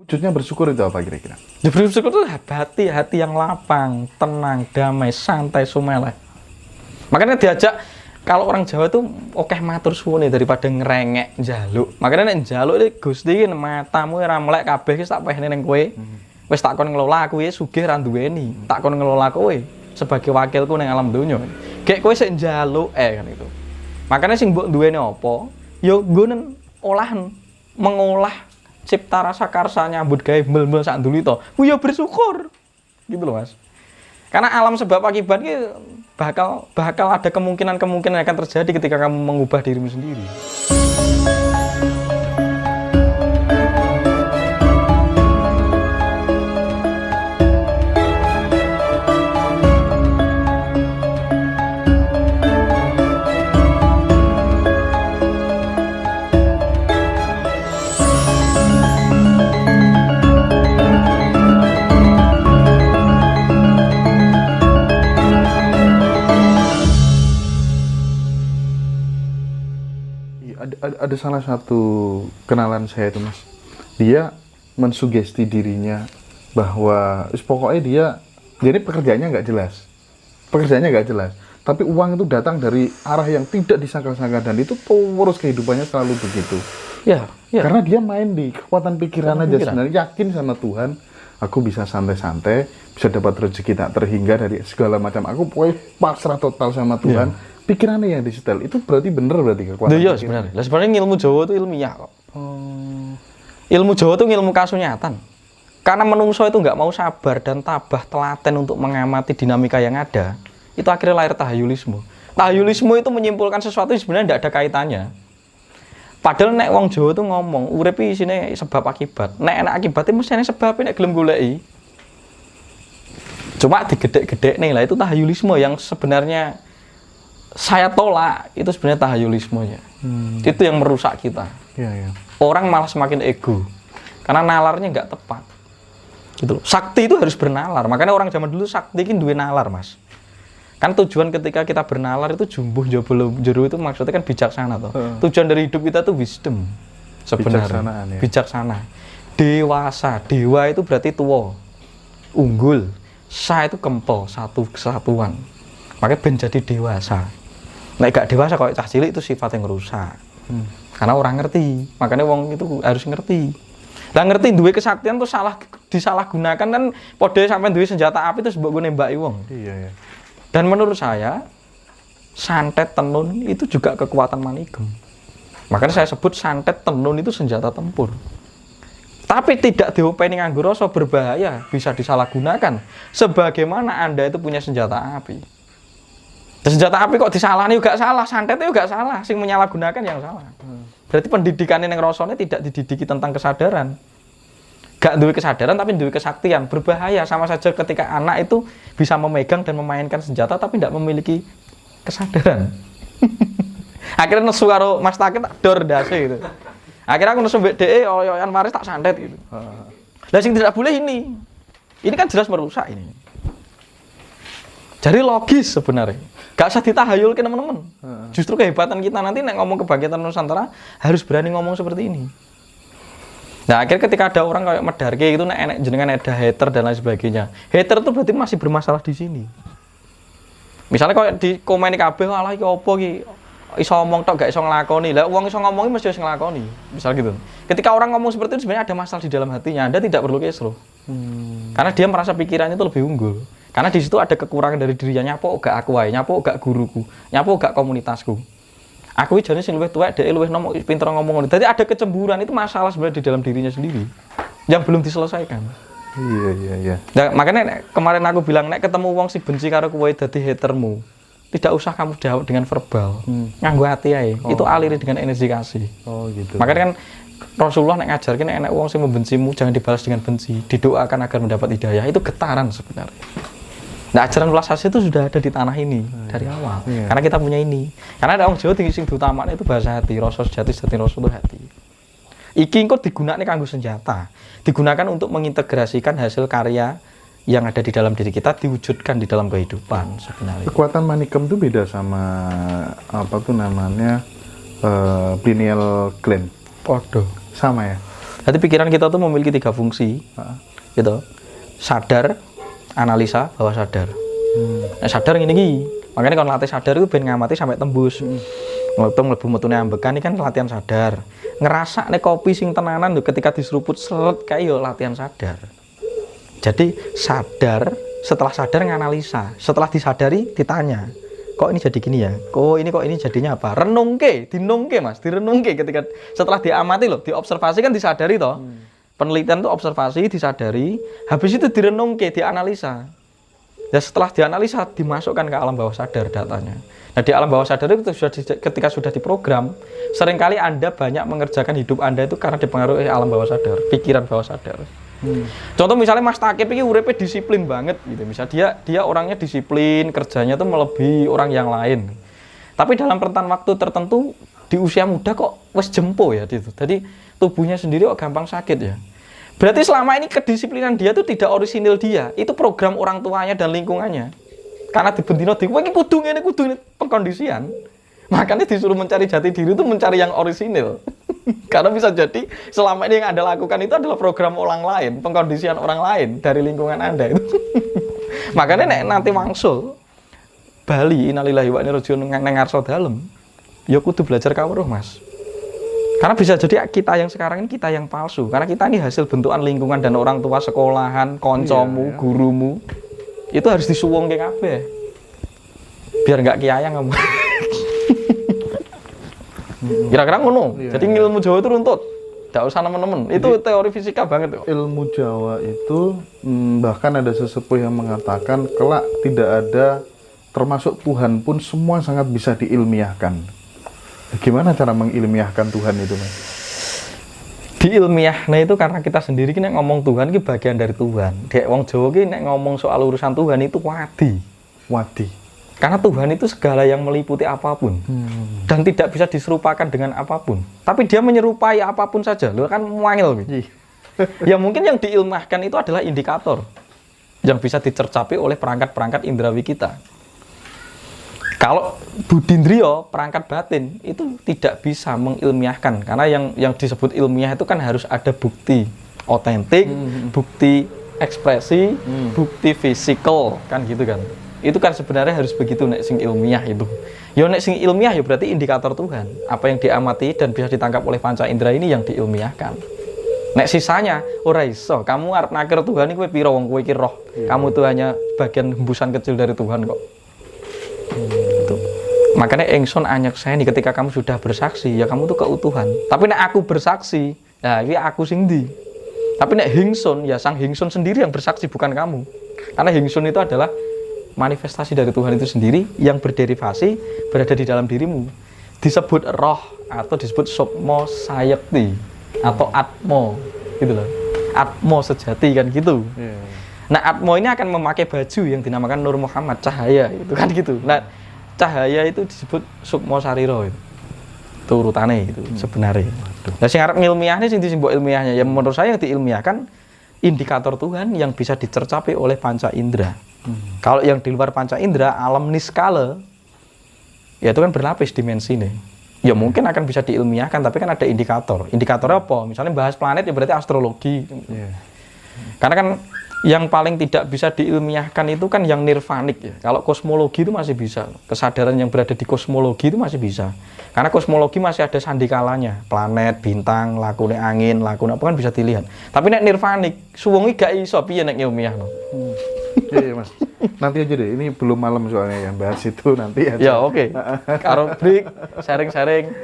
wujudnya bersyukur itu apa kira-kira? Ya, bersyukur itu hati yang lapang, tenang, damai, santai, sumeleh. Makanya diajak, kalau orang Jawa itu oke matur suwun daripada ngerengek njaluk. Makanya nek njaluk iki Gusti iki matamu ora melek kabeh wis tak pehne ning kowe. Wis tak kon ngelola aku ya sugih ra duweni. Tak kon ngelola kowe sebagai wakilku ning alam donya. Gek kowe sik njaluk kan itu. Makanya sing mbok duweni apa? Ya nggo olahan mengolah cipta rasa karsa nyambut gawe mbel-mbel sak nduli to. Ku ya bersyukur. Gitu loh, Mas. Karena alam sebab akibat ini bakal ada kemungkinan yang akan terjadi ketika kamu mengubah dirimu sendiri. Ada salah satu kenalan saya itu, Mas. Dia mensugesti dirinya bahwa pokoknya dia ini pekerjaannya nggak jelas. Tapi uang itu datang dari arah yang tidak disangka-sangka dan itu terus kehidupannya selalu begitu. Ya. Karena dia main di kekuatan pikiran aja sebenarnya, yakin sama Tuhan, aku bisa santai-santai, bisa dapat rezeki tak terhingga dari segala macam. Aku pokoknya pasrah total sama Tuhan. Ya. Pikirannya yang disetel itu berarti kekuatan. Iya sebenarnya. Lah sebenarnya ilmu Jawa itu ilmiah kok. Ilmu Jawa itu ilmu kasunyatan. Karena menungso itu nggak mau sabar dan tabah telaten untuk mengamati dinamika yang ada, itu akhirnya lahir tahayulisme. Tahayulisme itu menyimpulkan sesuatu yang sebenarnya tidak ada kaitannya. Padahal nek wong Jawa itu ngomong, urip isine sebab akibat. Nek enak akibatnya mesti ana sebabnya nek gelem goleki. Cuma digedek-gedek nih lah itu tahayulisme yang sebenarnya saya tolak, itu sebenarnya tahayulismenya. Itu yang merusak kita. Ya. Orang malah semakin ego karena nalarnya nggak tepat. Gitu loh. Sakti itu harus bernalar. Makanya orang zaman dulu sakti itu duwe nalar, Mas. Kan tujuan ketika kita bernalar itu jumbuh jebol jero itu maksudnya kan bijaksana toh. Tujuan dari hidup kita itu wisdom sebenarnya. Bijaksana. Dewasa. Dewa itu berarti tua. Unggul. Sa itu kempel, satu kesatuan. Makanya ben jadi dewasa. Nek gak dewasa kalau cah cilik itu sifat yang rusak. Karena orang ngerti. Makanya wong itu harus ngerti. Lah ngerti duwe kesaktian tuh disalahgunakan kan padha sampean duwe senjata api terus mbok nembaki wong. Iya. Dan menurut saya santet tenun itu juga kekuatan manigem. Makanya saya sebut santet tenun itu senjata tempur. Tapi tidak diopeni nganggo rasa berbahaya, bisa disalahgunakan. Sebagaimana Anda itu punya senjata api. Senjata api kok disalahnya juga salah, santetnya juga salah, sing menyalahgunakan yang salah. Berarti pendidikan yang rasanya tidak dididiki tentang kesadaran. Gak duwe kesadaran tapi duwe kesaktian, berbahaya sama saja ketika anak itu bisa memegang dan memainkan senjata tapi tidak memiliki kesadaran. Akhirnya nesu karo Mas Takit tak dor ndase gitu. Akhirnya aku nesu mbek DE oyoyan waris tak santet gitu. Lah sing tidak boleh ini. Ini kan jelas merusak ini. Jadi logis sebenarnya. Gak usah ditahayulkan teman-teman. Justru kehebatan kita nanti nek ngomong kebangkitan Nusantara harus berani ngomong seperti ini. Nah akhirnya ketika ada orang kayak Medarke itu nek jenengan ada hater dan lain sebagainya. Hater itu berarti masih bermasalah di sini. Misalnya kayak di komen kabeh alah iki opo iki iso ngomong tok gak iso nglakoni. Lah wong iso ngomongi mesti iso nglakoni. Misal gitu. Ketika orang ngomong seperti itu sebenarnya ada masalah di dalam hatinya. Anda tidak perlu kesro. Karena dia merasa pikirannya itu lebih unggul. Karena di situ ada kekurangan dari dirinya, nyapo gak aku wae, nyapo gak guruku, nyapo gak komunitasku. Aku jane sing luwih tuwek, dhek luwih nom pinter ngomong. Jadi ada kecemburuan itu masalah sebenarnya di dalam dirinya sendiri yang belum diselesaikan. Iya. Nah, makanya kemarin aku bilang nek ketemu wong sing benci karo kowe dadi hatermu, tidak usah kamu jawab dengan verbal. Nganggo hati ae. Itu aliri dengan energi kasih. Oh gitu. Makanya kan Rasulullah nek ngajarkan nek wong sing membencimu jangan dibalas dengan benci, didoakan agar mendapat hidayah. Itu getaran sebenarnya. Nah, ajaran welas asih itu sudah ada di tanah ini dari awal. Karena kita punya ini. Karena ada orang Jawa tinggi sing diutamakne itu bahasa hati, rasa sejati rasa itu hati. Iki kok digunakan kanggo senjata. Digunakan untuk mengintegrasikan hasil karya yang ada di dalam diri kita diwujudkan di dalam kehidupan sebenarnya. Kekuatan manigem itu beda sama apa tuh namanya pineal gland. Podo. Sama ya. Jadi pikiran kita tuh memiliki 3 fungsi, gitu. Sadar, analisa, bawah sadar. Nah, sadar gini. Makanya kalau latih sadar itu ben ngamati sampai tembus. Waktu mlebu metune ambekan ini kan latihan sadar. Ngerasa nek kopi sing tenanan tuh ketika diseruput seret kayak yo latihan sadar. Jadi sadar, setelah sadar nganalisa, setelah disadari ditanya, kok ini jadi gini ya? Kok ini jadinya apa? Renungke, dinungke Mas, direnungke ketika setelah diamati loh, diobservasi kan disadari toh. Penelitian tuh observasi, disadari, habis itu direnungke, dianalisa. Ya setelah dianalisa dimasukkan ke alam bawah sadar datanya. Nah di alam bawah sadar itu ketika sudah diprogram, seringkali Anda banyak mengerjakan hidup Anda itu karena dipengaruhi alam bawah sadar, pikiran bawah sadar. Contoh misalnya Mas Takib ini uripnya disiplin banget gitu. Misalnya dia orangnya disiplin, kerjanya tuh melebihi orang yang lain. Tapi dalam rentan waktu tertentu di usia muda kok wes jempo ya gitu. Jadi tubuhnya sendiri kok gampang sakit ya. Berarti selama ini kedisiplinan dia tuh tidak orisinil dia. Itu program orang tuanya dan lingkungannya. Karena dibentino kowe iki kudu ngene pengkondisian. Makanya disuruh mencari jati diri itu mencari yang orisinil. Karena bisa jadi selama ini yang Anda lakukan itu adalah program orang lain, pengkondisian orang lain dari lingkungan Anda itu. Makanya nanti wangsul Bali innalillahi wa inna ilaihi raji'un nang ngarsa dalem, ya kudu belajar kawruh, Mas. Karena bisa jadi kita yang sekarang ini kita yang palsu. Karena kita ini hasil bentukan lingkungan dan orang tua, sekolahan, koncomu, gurumu. Itu harus disuwungke kabeh. Biar enggak kiayang kamu. Kira-kira ngono. Jadi ilmu Jawa itu runtut. Tidak usah nemen-nemen. Itu teori fisika banget. Ilmu Jawa itu bahkan ada sesepuh yang mengatakan kelak tidak ada, termasuk Tuhan pun semua sangat bisa diilmiahkan. Gimana cara mengilmiahkan Tuhan itu, Mas? Diilmiah, nah itu karena kita sendiri nek ngomong Tuhan itu bagian dari Tuhan. Dek wong Jawa ki nek ngomong soal urusan Tuhan itu wadi. Karena Tuhan itu segala yang meliputi apapun dan tidak bisa diserupakan dengan apapun. Tapi dia menyerupai apapun saja. Loh kan muangil. Ya mungkin yang diilmahkan itu adalah indikator yang bisa dicercapi oleh perangkat-perangkat indrawi kita. Kalau budindriya, perangkat batin itu tidak bisa mengilmiahkan. Karena yang disebut ilmiah itu kan harus ada bukti otentik, bukti ekspresi, bukti fisikal, kan gitu kan. Itu kan sebenarnya harus begitu nek sing ilmiah itu. Ya nek sing ilmiah ya berarti indikator Tuhan. Apa yang diamati dan bisa ditangkap oleh panca indera ini yang diilmiahkan. Nek sisanya ora iso. Kamu arep nakir Tuhan iki kowe pira wong kowe iki roh. Kamu itu hanya bagian hembusan kecil dari Tuhan kok. Itu. Makanya engson anyekseni ketika kamu sudah bersaksi ya kamu tuh keutuhan. Tapi nek aku bersaksi, ya iki aku sing ndi. Tapi nek hingsun ya sang hingsun sendiri yang bersaksi bukan kamu. Karena hingsun itu adalah manifestasi dari Tuhan itu sendiri yang berderivasi berada di dalam dirimu. Disebut roh atau disebut sukma sayekti atau atmo gitu loh. Atmo sejati kan gitu. Nah atmo ini akan memakai baju yang dinamakan Nur Muhammad, cahaya itu kan gitu. Nah cahaya itu disebut sukma sariro itu. Itu urutannya itu sebenarnya. Nah sing arep ngilmiahne sing disebut ilmiahnya ya menurut saya yang diilmiahkan indikator Tuhan yang bisa dicercapi oleh panca indera. Kalau yang di luar panca indera, alam niskala, ya itu kan berlapis dimensi nih. Ya mungkin akan bisa diilmiahkan, tapi kan ada indikator. Indikatornya apa? Misalnya bahas planet ya berarti astrologi. Karena kan yang paling tidak bisa diilmiahkan itu kan yang nirvanik ya. Kalau kosmologi itu masih bisa. Kesadaran yang berada di kosmologi itu masih bisa. Karena kosmologi masih ada sandikalanya. Planet, bintang, lakune angin, lakune apa kan bisa dilihat. Tapi nek nirvanik, suwungi gak iso piye nek ilmiah no. Iya, Mas. Nanti aja deh. Ini belum malam soalnya yang bahas itu nanti aja. Ya oke. Karo break, sharing-sharing.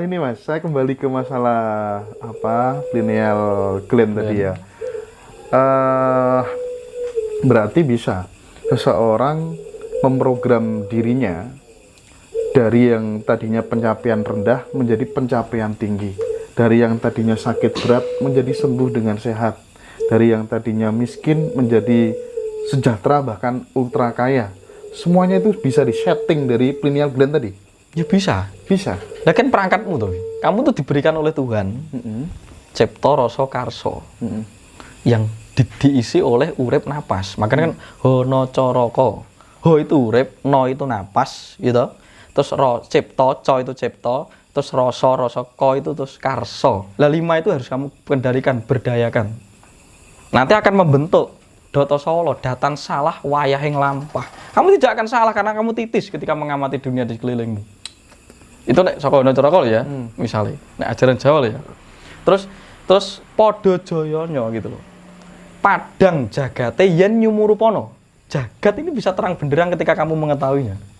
Ini Mas, saya kembali ke masalah pineal gland tadi ya. Berarti bisa seseorang memprogram dirinya dari yang tadinya pencapaian rendah menjadi pencapaian tinggi, dari yang tadinya sakit berat menjadi sembuh dengan sehat, dari yang tadinya miskin menjadi sejahtera bahkan ultra kaya. Semuanya itu bisa di-setting dari pineal gland tadi. Ya bisa. Nah kan perangkatmu tuh. Kamu tuh diberikan oleh Tuhan. Cipta rasa karsa. Yang diisi oleh urip napas. Makanya kan hono coroko. Ho itu urip, no itu napas, gitu. Terus ro cipta, co itu cipta, terus rasa ko itu terus karso. Lah 5 itu harus kamu kendalikan, berdayakan. Nanti akan membentuk Doto Solo, datan salah wayah yang lampah. Kamu tidak akan salah karena kamu titis ketika mengamati dunia di sekelilingmu. Itu nek saka Nacraka ya, misalnya. Nek ajaran Jawa ya. Terus padha jayanya gitu loh. Padang jagate yen nyumurupono. Jagat ini bisa terang benderang ketika kamu mengetahuinya.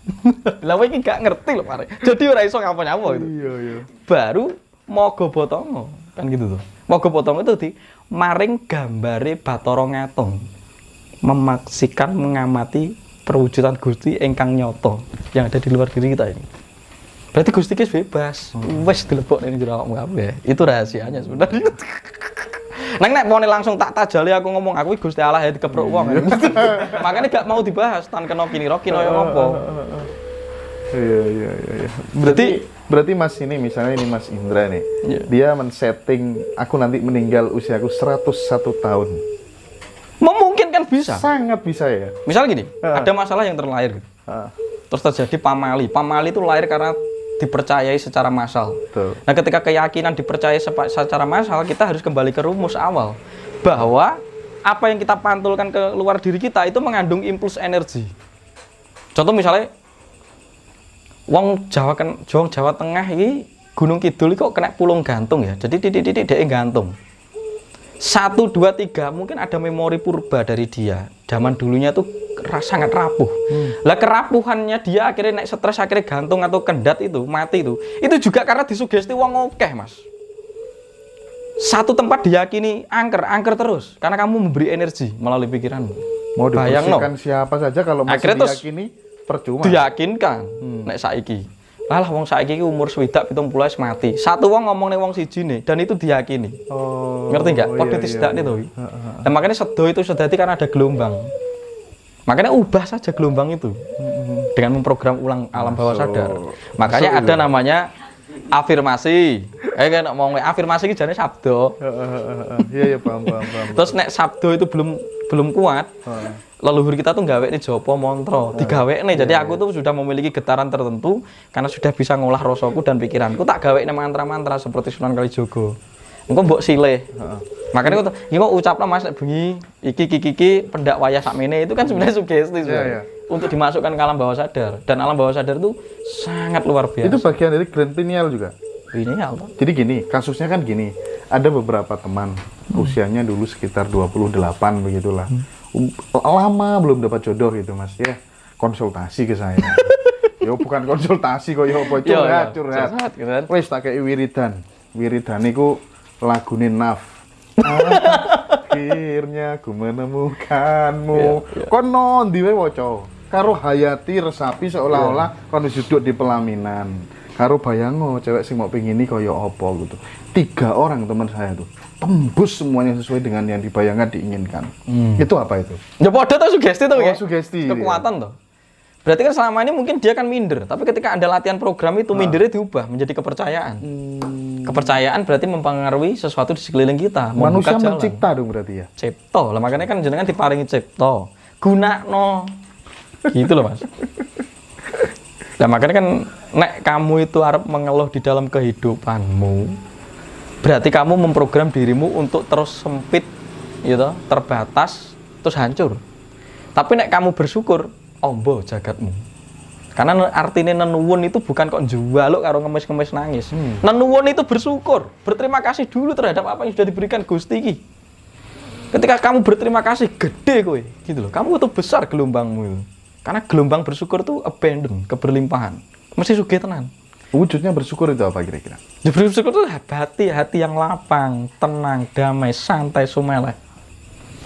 Lah kowe iki gak ngerti loh mare. Jadi ora iso ngapa-ngapa gitu. Iya. Baru Mogo Botongo kan gitu tuh. Mogo Botongo itu di maring gambare Bathara Ngaton. Memaksikan mengamati perwujudan Gusti ingkang nyoto yang ada di luar diri kita ini. Berarti Gusti ki bebas. Wes dilebokne ning jero awakmu kabeh. Itu rahasianya sebenarnya. Neng nek mau langsung tak tajali aku ngomong aku Gusti Allah ya dikepruk wong. Makanya gak mau dibahas tan kena kini yang apa. Iya. Berarti Mas ini misalnya ini Mas Indra nih. Iya. Dia men-setting aku nanti meninggal usiaku 101 tahun. Memungkinkan bisa. Sangat bisa ya. Misal gini, ada masalah yang terlahir gitu. Terus terjadi pamali. Pamali itu lahir karena dipercayai secara massal. Betul. Nah, ketika keyakinan dipercayai secara massal, kita harus kembali ke rumus awal bahwa apa yang kita pantulkan ke luar diri kita itu mengandung impuls energi. Contoh misalnya wong Jawa Tengah ini Gunung Kidul kok kena pulung gantung ya. Jadi titik-titik dia gantung. 1, 2, 3 mungkin ada memori purba dari dia. Zaman dulunya tuh sangat rapuh. Lah kerapuhannya dia akhirnya naik stres akhirnya gantung atau kendat itu mati itu. Itu juga karena disugesti wong okeh mas. Satu tempat diyakini angker terus karena kamu memberi energi melalui pikiranmu. Mau dibersihkan siapa saja kalau masih akhirnya diyakini percuma. Diyakinkan nek saiki. Lah wong saiki umur 70 70 mati. Satu wong ngomong ning wong siji nih dan itu diyakini. Ngerti enggak? Padha disedakne to. Nah, makanya sedo itu sedati karena ada gelombang. Makanya ubah saja gelombang itu. Dengan memprogram ulang alam bawah sadar. Makanya ada namanya afirmasi. Kayak ngomong afirmasi iki jane sabda. Iya paham. Terus nek sabda itu belum kuat. Leluhur kita tuh gawe ini jopo montro, digawe nih. Jadi aku tuh sudah memiliki getaran tertentu karena sudah bisa ngolah rasaku dan pikiranku. Tak gawe nih mantra-mantra seperti Sunan Kalijogo. Engko mbok silih. Makanya aku tuh, iki kok ucapna Mas bengi iki pendak wayah sakmene itu kan sebenarnya sugesti sebenarnya. Untuk dimasukkan ke alam bawah sadar. Dan alam bawah sadar itu sangat luar biasa. Itu bagian dari grand pineal juga. Pineal. Jadi gini, kasusnya kan gini. Ada beberapa teman usianya dulu sekitar 28 begitulah. Lama belum dapat jodoh gitu Mas ya. Konsultasi ke saya. Yo bukan konsultasi kok yo apa curhat. Wis tak kei wiridan. Wiridan niku lagune Naf. Akhirnya aku menemukanmu. Kono ndi wae waca. Karo Hayati Resapi seolah-olah kon duduk di pelaminan. Karo bayango cewek sing mau pengini kaya apa gitu. 3 orang teman saya tuh tembus semuanya sesuai dengan yang dibayangkan diinginkan. Itu apa itu? Ya padha tuh sugesti tuh ya. Sugesti. Kekuatan tuh. Berarti kan selama ini mungkin dia kan minder, tapi ketika Anda latihan program itu mindernya diubah menjadi kepercayaan. Kepercayaan berarti mempengaruhi sesuatu di sekeliling kita. Manusia mencipta dong berarti ya. Cipta. Lah makanya kan jenengan diparingi cipta. Gunakno. Gitu loh Mas. Nah makanya kan nek kamu itu arep mengeluh di dalam kehidupanmu, berarti kamu memprogram dirimu untuk terus sempit, gitu, terbatas, terus hancur. Tapi nek kamu bersyukur, ombo jagatmu. Karena artinya nenuwun itu bukan kok jual karo ngemis-ngemis nangis. Nenuwun itu bersyukur, berterima kasih dulu terhadap apa yang sudah diberikan Gusti iki. Ketika kamu berterima kasih, gede kowe, gitu loh. Kamu itu besar gelombangmu itu. Karena gelombang bersyukur itu abandon, keberlimpahan. Mesti sugih tenan. Wujudnya bersyukur itu apa kira-kira? Ya, bersyukur itu hati yang lapang, tenang, damai, santai, sumeleh.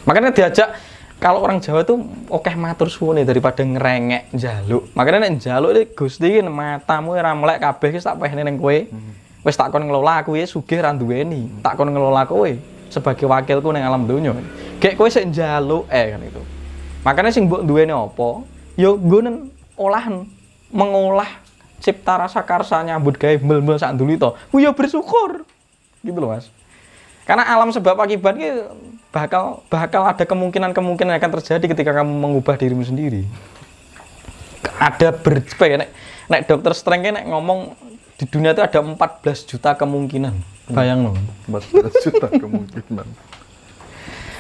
Makanya diajak, kalau orang Jawa itu oke matur suwun daripada ngerengek njaluk. Makanya nek njaluk iki Gusti iki matamu ora melek kabeh wis tak pehne ning kowe. Wis tak kon ngelola aku ya sugih ra duweni. Tak kon ngelola kowe sebagai wakilku ning alam donya. Gek kowe sik njaluk kan itu. Makanya sing mbok duweni apa? Yo nggonen olahan mengolah cipta rasa karsa nyambut gawe mel-mel sak nduli to. Ku yo bersyukur. Gitu loh Mas. Karena alam sebab akibat ki bakal ada kemungkinan yang akan terjadi ketika kamu mengubah dirimu sendiri. Ada nek Dokter Strange nek ngomong di dunia itu ada 14 juta kemungkinan. Bayang loh. 14 juta kemungkinan.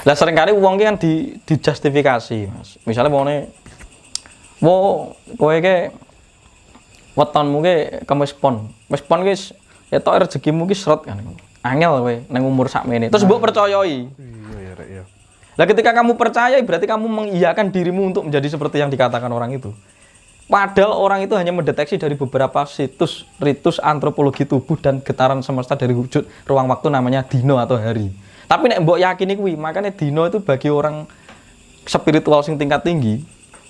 Lah seringkali uang kan dijustifikasi, Mas. Misalnya kowe ke wetonmu ke wis pon ki ya tok rezekimu ki sret kan. Angel kowe nang umur sakmene. Terus mbok percayai. Iya ya, Rek ya. Lah ketika kamu percaya berarti kamu mengiyakan dirimu untuk menjadi seperti yang dikatakan orang itu. Padahal orang itu hanya mendeteksi dari beberapa situs ritus antropologi tubuh dan getaran semesta dari wujud ruang waktu namanya dino atau hari. Tapi nek mbok yakini kuwi, makanya dino itu bagi orang spiritual sing tingkat tinggi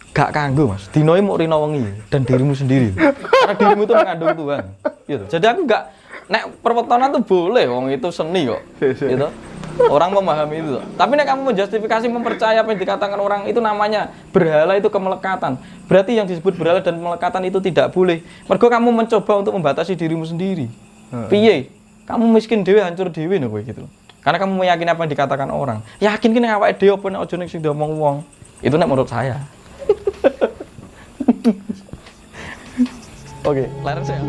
gak kanggo, Mas. Dino iki mung rino wengi dan dirimu sendiri. Karena dirimu itu mengandung Tuhan. Gitu. Jadi aku gak nek perwetonan tuh boleh, wong itu seni kok. Gitu. Orang memahami itu. Tapi nek kamu menjustifikasi mempercaya apa yang dikatakan orang itu namanya berhala itu kemelekatan. Berarti yang disebut berhala dan melekatan itu tidak boleh. Mergo kamu mencoba untuk membatasi dirimu sendiri. Piye? Kamu miskin dhewe, hancur dhewe lho kowe gitu. Karena kamu meyakini apa yang dikatakan orang. Yakin ki nek awake dhewe apa nek aja nek sing diomong wong. Itu nek menurut saya. Oke, leren saya.